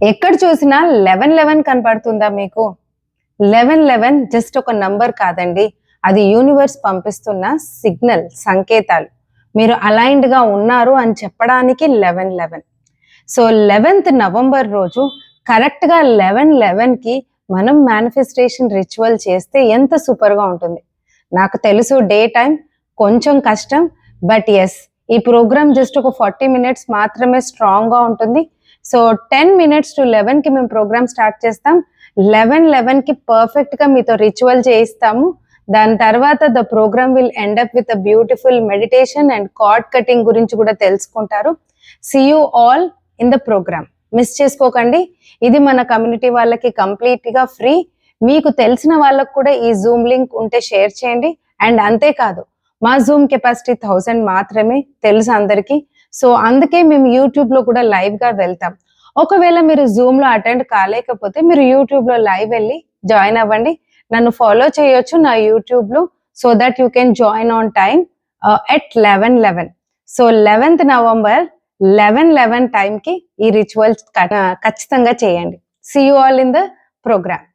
ఎక్కడ చూసినా 11 కనపడుతుందా మీకు? 11 జస్ట్ ఒక నంబర్ కాదండి. అది యూనివర్స్ పంపిస్తున్న సిగ్నల్, సంకేతాలు. మీరు అలైన్డ్ గా ఉన్నారు అని చెప్పడానికి 11. సో 11th నవంబర్ రోజు కరెక్ట్ గా 11కి మనం మేనిఫెస్టేషన్ రిచువల్ చేస్తే ఎంత సూపర్ గా ఉంటుంది. నాకు తెలుసు డే టైం కొంచెం కష్టం, బట్ ఎస్, ఈ ప్రోగ్రామ్ జస్ట్ ఒక 40 minutes మాత్రమే స్ట్రాంగ్ గా ఉంటుంది. సో 10 minutes to 11కి మేము ప్రోగ్రామ్ స్టార్ట్ చేస్తాం. 11కి పర్ఫెక్ట్ గా మీతో రిచువల్ చేయిస్తాము. దాని తర్వాత the programme will end up with a beautiful meditation and cord cutting గురించి కూడా తెలుసుకుంటారు. See you all in the programme. Miss చేసుకోకండి. ఇది మన కమ్యూనిటీ వాళ్ళకి కంప్లీట్ గా ఫ్రీ. మీకు తెలిసిన వాళ్ళకు కూడా ఈ జూమ్ లింక్ ఉంటే షేర్ చేయండి. అండ్ అంతేకాదు, మా జూమ్ కెపాసిటీ 1000 మాత్రమే, తెలుసు అందరికీ. సో అందుకే మేము యూట్యూబ్ లో కూడా లైవ్ గా వెళ్తాం. ఒకవేళ మీరు జూమ్ లో అటెండ్ కాలేకపోతే మీరు యూట్యూబ్ లో లైవ్ వెళ్ళి జాయిన్ అవ్వండి. నన్ను ఫాలో చేయొచ్చు నా యూట్యూబ్ లో, so that you can join on time at 11. So 11th November 11 టైంకి ఈ రిచువల్స్ ఖచ్చితంగా చేయండి. See you all in the programme.